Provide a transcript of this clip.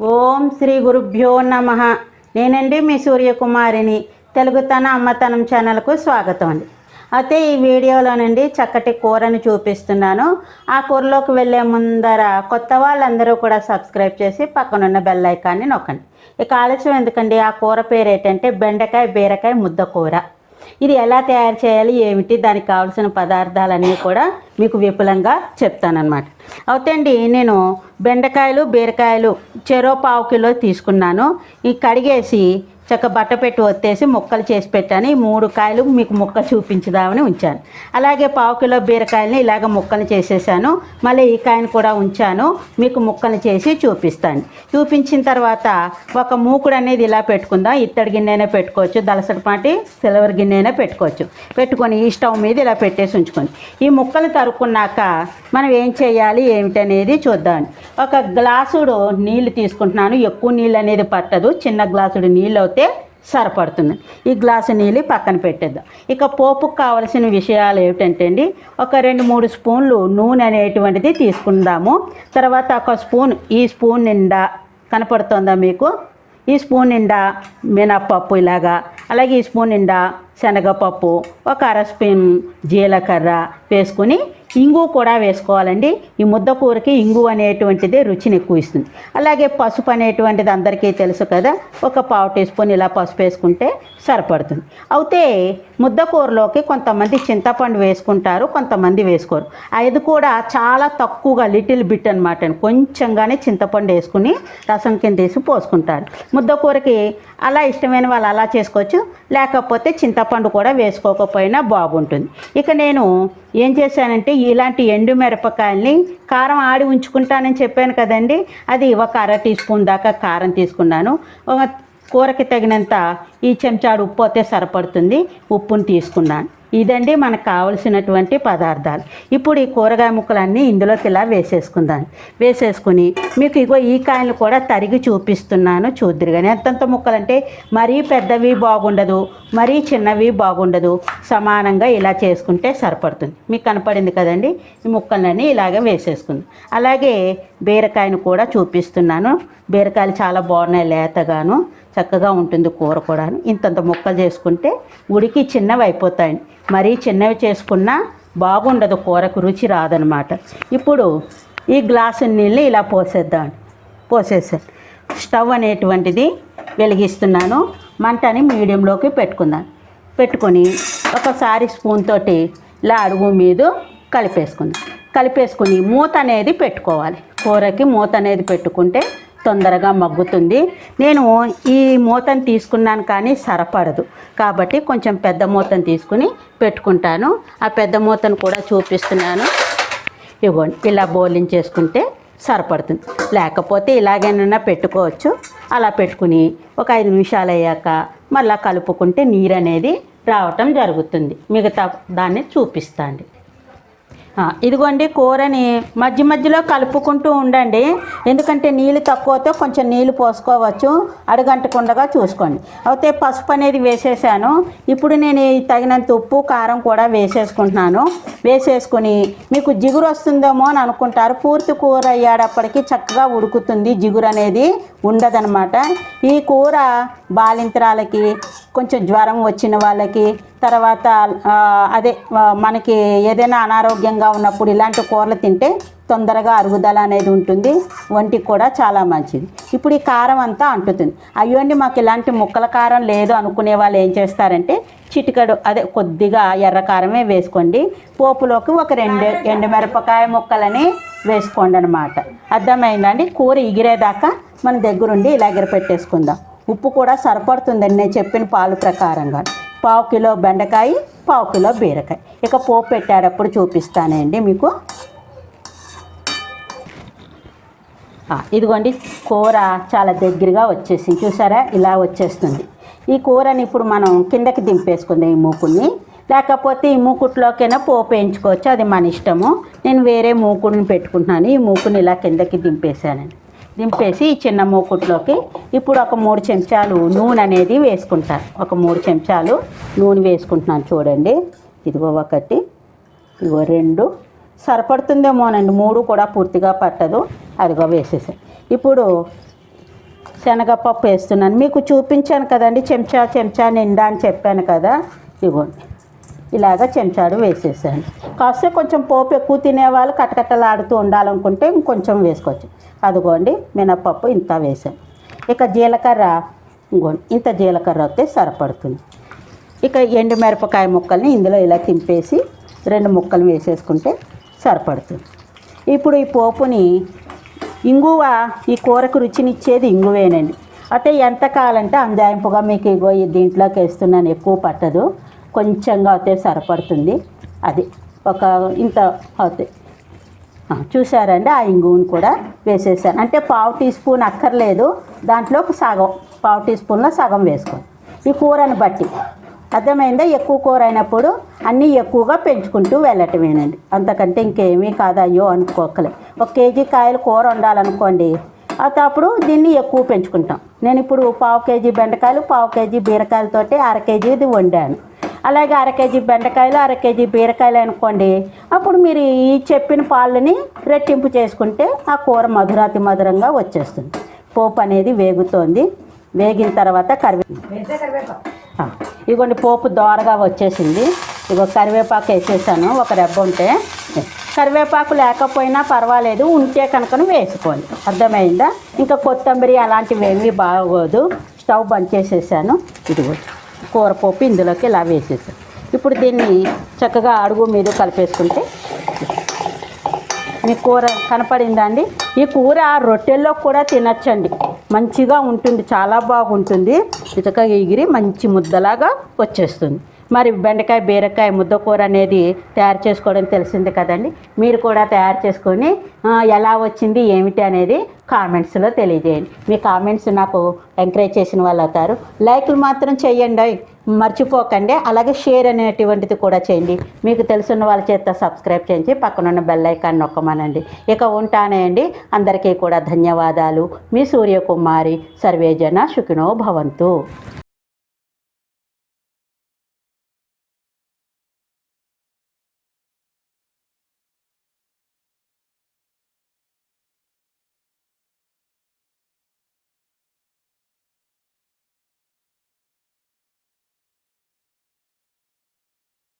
ఓం శ్రీ గురుభ్యో నమః. నేనండి మీ సూర్యకుమారిని. తెలుగుతన అమ్మతనం ఛానల్కు స్వాగతం అండి. అయితే ఈ వీడియోలోనండి చక్కటి కూరని చూపిస్తున్నాను. ఆ కూరలోకి వెళ్ళే ముందర కొత్త వాళ్ళందరూ కూడా సబ్స్క్రైబ్ చేసి పక్కనున్న బెల్ ఐకాన్ని నొక్కండి. ఇక ఆలస్యం ఎందుకండి, ఆ కూర పేరు ఏంటంటే బెండకాయ బీరకాయ ముద్ద కూర. ఇది ఎలా తయారు చేయాలి, ఏమిటి, దానికి కావాల్సిన పదార్థాలన్నీ కూడా మీకు విపులంగా చెప్తానన్నమాట. అయితే అండి, నేను బెండకాయలు బీరకాయలు చెరో 1/2 కిలో తీసుకున్నాను. ఈ కడిగేసి చక్క బట్ట పెట్టి ఒత్తేసి ముక్కలు చేసి పెట్టాను. ఈ 3 కాయలు మీకు ముక్క చూపించుదామని ఉంచాను. అలాగే 1/2 కిలో బీరకాయలని ఇలాగ ముక్కలు చేసేసాను. మళ్ళీ ఈ కాయను కూడా ఉంచాను, మీకు ముక్కలు చేసి చూపిస్తాను. చూపించిన తర్వాత ఒక మూకుడు అనేది ఇలా పెట్టుకుందాం. ఇత్తడి గిన్నెనే పెట్టుకోవచ్చు, దలసటిపాటి సిల్వర్ గిన్నెనే పెట్టుకోవచ్చు. పెట్టుకొని ఈ స్టవ్ మీద ఇలా పెట్టేసి ఉంచుకోండి. ఈ ముక్కలు తరుక్కున్నాక మనం ఏం చేయాలి ఏమిటనేది చూద్దాం. ఒక గ్లాసుడు నీళ్ళు తీసుకుంటున్నాను. ఎక్కువ నీళ్ళు అనేది పట్టదు, చిన్న గ్లాసుడు నీళ్ళు అయితే సరిపడుతుంది. ఈ గ్లాసు నీళ్ళు పక్కన పెట్టేద్దాం. ఇక పోపుకు కావలసిన విషయాలు ఏమిటంటే అండి, ఒక 2-3 స్పూన్లు నూనె అనేటువంటిది తీసుకుందాము. తర్వాత ఒక స్పూన్, ఈ స్పూన్ నిండా కనపడుతుందా మీకు, ఈ స్పూన్ నిండా మినప్పప్పు ఇలాగా, అలాగే ఈ స్పూన్ నిండా శనగపప్పు, ఒక 1/2 స్పూన్ జీలకర్ర వేసుకుని ఇంగు కూడా వేసుకోవాలండి. ఈ ముద్ద కూరకి ఇంగు అనేటువంటిది రుచిని ఎక్కువ ఇస్తుంది. అలాగే పసుపు అనేటువంటిది అందరికీ తెలుసు కదా, ఒక 1/2 టీ స్పూన్ ఇలా పసుపు వేసుకుంటే సరిపడుతుంది. అయితే ముద్ద కూరలోకి కొంతమంది చింతపండు వేసుకుంటారు, కొంతమంది వేసుకోరు. అది కూడా చాలా తక్కువగా, లిటిల్ బిట్ అనమాట, కొంచెంగానే చింతపండు వేసుకుని రసం కింద తీసి పోసుకుంటారు. ముద్ద కూరకి అలా ఇష్టమైన వాళ్ళు అలా చేసుకోవచ్చు, లేకపోతే చింతపండు కూడా వేసుకోకపోయినా బాగుంటుంది. ఇక నేను ఏం చేశానంటే, ఇలాంటి ఎండు మిరపకాయల్ని కారం ఆడి ఉంచుకుంటానని చెప్పాను కదండి, అది ఒక 1/2 టీ స్పూన్ దాకా కారం తీసుకున్నాను. కూరకి తగినంత ఈ చెంచాడు ఉప్పు అయితే సరిపడుతుంది, ఉప్పుని తీసుకున్నాను. ఇదండి మనకు కావలసినటువంటి పదార్థాలు. ఇప్పుడు ఈ కూరగాయ ముక్కలన్నీ ఇందులోకి ఇలా వేసేసుకుందాం. వేసేసుకుని మీకు ఇగో ఈ కాయలు కూడా తరిగి చూపిస్తున్నాను, చూద్దరు కానీ. ఎంతంత ముక్కలంటే మరీ పెద్దవి బాగుండదు, మరీ చిన్నవి బాగుండదు, సమానంగా ఇలా చేసుకుంటే సరిపడుతుంది. మీకు కనపడింది కదండి, ఈ ముక్కలన్నీ ఇలాగే వేసేసుకుందాం. అలాగే బీరకాయను కూడా చూపిస్తున్నాను. బీరకాయలు చాలా బాగున్నాయి, లేతగాను చక్కగా ఉంటుంది కూర కూడా. ఇంతంత ముక్కలు చేసుకుంటే ఉడికి చిన్నవి అయిపోతాయండి. మరీ చిన్నవి చేసుకున్నా బాగుండదు, కూరకు రుచి రాదనమాట. ఇప్పుడు ఈ గ్లాసు నీళ్ళు ఇలా పోసేసాను. స్టవ్ అనేటువంటిది వెలిగిస్తున్నాను. మంటని మీడియంలోకి పెట్టుకొని ఒకసారి స్పూన్ తోటి ఇలా అడుగు మీద కలిపేసుకుని మూత అనేది పెట్టుకోవాలి. కూరకి మూత అనేది పెట్టుకుంటే తొందరగా మగ్గుతుంది. నేను ఈ మూతను తీసుకున్నాను కానీ సరిపడదు, కాబట్టి కొంచెం పెద్ద మూతను తీసుకుని పెట్టుకుంటాను. ఆ పెద్ద మూతను కూడా చూపిస్తున్నాను. ఇవ్వండి, ఇలా బోలించేసుకుంటే సరిపడుతుంది. లేకపోతే ఇలాగైనా పెట్టుకోవచ్చు. అలా పెట్టుకుని ఒక 5 నిమిషాలు అయ్యాక మళ్ళీ కలుపుకుంటే నీరు అనేది రావటం జరుగుతుంది. మిగతా దాన్ని చూపిస్తాండి. ఇదిగోండి, కూరని మధ్య మధ్యలో కలుపుకుంటూ ఉండండి. ఎందుకంటే నీళ్ళు తక్కువతో కొంచెం నీళ్ళు పోసుకోవచ్చు, అడుగంటకుండా చూసుకోండి. అయితే పసుపు అనేది వేసేసాను. ఇప్పుడు నేను తగినంత ఉప్పు కారం కూడా వేసేసుకుంటున్నాను. వేసేసుకుని మీకు జిగురు వస్తుందేమో అని అనుకుంటారు, పూర్తి కూర అయ్యేటప్పటికి చక్కగా ఉడుకుతుంది, జిగురు అనేది ఉండదనమాట. ఈ కూర బాలింతరాలకి, కొంచెం జ్వరం వచ్చిన వాళ్ళకి, తర్వాత అదే మనకి ఏదైనా అనారోగ్యంగా ఉన్నప్పుడు ఇలాంటి కూరలు తింటే తొందరగా అరుగుదల అనేది ఉంటుంది, ఒంటికి కూడా చాలా మంచిది. ఇప్పుడు ఈ కారం అంతా అంటుతుంది. అయ్యోండి మాకు ఇలాంటి ముక్కల కారం లేదు అనుకునే వాళ్ళు ఏం చేస్తారంటే చిటికడు అదే కొద్దిగా ఎర్ర కారమే వేసుకోండి. పోపులోకి ఒక 2 ఎండుమిరపకాయ ముక్కలని వేసుకోండి అనమాట. అర్థమైందండి. కూర ఎగిరేదాకా మన దగ్గరుండి ఇలా ఎగిరిపెట్టేసుకుందాం. ఉప్పు కూడా సరిపడుతుందండి నేను చెప్పిన పాలు ప్రకారంగా. 1/2 కిలో బెండకాయ, 1/2 కిలో బీరకాయ. ఇక పోపు పెట్టేటప్పుడు చూపిస్తానండి మీకు. ఇదిగోండి కూర చాలా దగ్గరగా వచ్చేసింది, చూసారా ఇలా వచ్చేస్తుంది. ఈ కూరని ఇప్పుడు మనం కిందకి దింపేసుకుందాం ఈ మూకుడిని, లేకపోతే ఈ మూకుట్లోకైనా పోపు వేయించుకోవచ్చు, అది మన ఇష్టము. నేను వేరే మూకుడిని పెట్టుకుంటున్నాను. ఈ మూకుని ఇలా కిందకి దింపేసానండి. దింపేసి ఈ చిన్న మూకుట్లోకి ఇప్పుడు ఒక 3 చెంచాలు నూనె అనేది వేసుకుంటాను. ఒక 3 చెంచాలు నూనె వేసుకుంటున్నాను చూడండి. ఇదిగో 1, ఇదిగో 2 సరిపడుతుందేమోనండి, 3 కూడా పూర్తిగా పట్టదు. అదిగో వేసేసాను. ఇప్పుడు శనగపప్పు వేస్తున్నాను. మీకు చూపించాను కదండి, చెంచా నిండా అని చెప్పాను కదా. ఇదిగోండి ఇలాగ చెంచాడు వేసేసాను. కాస్త కొంచెం పోపు ఎక్కువ తినేవాళ్ళు కట్టకట్టలాడుతూ ఉండాలనుకుంటే ఇంకొంచెం వేసుకోవచ్చు. అదిగోండి మినపప్పు ఇంత వేసాను. ఇక జీలకర్ర, ఇంకోండి ఇంత జీలకర్ర వస్తే సరిపడుతుంది. ఇక ఎండుమిరపకాయ ముక్కల్ని ఇందులో ఇలా తింపేసి 2 ముక్కలు వేసేసుకుంటే సరిపడుతుంది. ఇప్పుడు ఈ పోపుని ఇంగువ, ఈ కూరకు రుచినిచ్చేది ఇంగువేనండి. అయితే ఎంత కావాలంటే అందాయింపుగా మీకు ఇగో దీంట్లోకి వేస్తున్నాను, ఎక్కువ పట్టదు, కొంచెంగా అయితే సరిపడుతుంది. అది ఒక ఇంత అవుతాయి. చూసారండి, ఆ ఇంగువను కూడా వేసేసాను. అంటే 1/2 టీ స్పూన్ అక్కర్లేదు, దాంట్లో సగం 1/2 టీ స్పూన్లో సగం వేసుకోండి ఈ కూరని బట్టి. అర్థమైందా? ఎక్కువ కూర అయినప్పుడు అన్నీ ఎక్కువగా పెంచుకుంటూ వెళ్ళటమేనండి, అంతకంటే ఇంకేమీ కాదు. అయ్యో అనుకోకలే. 1 కేజీ కాయలు కూర వండాలనుకోండి, అప్పుడు దీన్ని ఎక్కువ పెంచుకుంటాం. నేను ఇప్పుడు 1/2 కేజీ బెండకాయలు 1/2 కేజీ బీరకాయలతోటి 1/2 కేజీ ఇది వండాను. అలాగే 1/2 కేజీ బెండకాయలు 1/2 కేజీ బీరకాయలు అనుకోండి, అప్పుడు మీరు ఈ చెప్పిన పాలని రెట్టింపు చేసుకుంటే ఆ కూర మధురాతి మధురంగా వచ్చేస్తుంది. పోపు అనేది వేగుతోంది. వేగిన తర్వాత ఇదిగోండి పోపు దోరగా వచ్చేసింది. ఇగో కరివేపాకు వేసేసాను, ఒక రెబ్బ ఉంటే. కరివేపాకు లేకపోయినా పర్వాలేదు, ఉంటే కనుక వేసుకోండి. అర్థమైందా? ఇంకా కొత్తిమీర అలాంటివి ఏమీ బాగోదు. స్టవ్ బంద్ చేసేసాను. ఇదిగో కూర పోపు ఇందులోకి ఇలా వేసేసాను. ఇప్పుడు దీన్ని చక్కగా అడుగు మీద కలిపేసుకుంటే మీ కూర కనపడిందా అండి? ఈ కూర రొట్టెల్లో కూడా తినచ్చండి, మంచిగా ఉంటుంది, చాలా బాగుంటుంది. ఇటుక ఎగిరి మంచి ముద్దలాగా వచ్చేస్తుంది. మరి బెండకాయ బీరకాయ ముద్దకూర అనేది తయారు చేసుకోవడం తెలిసింది కదండి. మీరు కూడా తయారు చేసుకొని ఎలా వచ్చింది ఏమిటి అనేది కామెంట్స్లో తెలియజేయండి. మీ కామెంట్స్ నాకు ఎంకరేజ్ చేసిన వాళ్ళు అవుతారు. లైక్లు మాత్రం చేయండి, మర్చిపోకండి. అలాగే షేర్ అనేటువంటిది కూడా చేయండి. మీకు తెలుసున్న వాళ్ళ చేత సబ్స్క్రైబ్ చేయించి పక్కనున్న బెల్ ఐకాన్ నొక్కమనండి. ఇక ఉంటానేయండి. అందరికీ కూడా ధన్యవాదాలు. మీ సూర్యకుమారి. సర్వేజన సుఖినో భవంతు.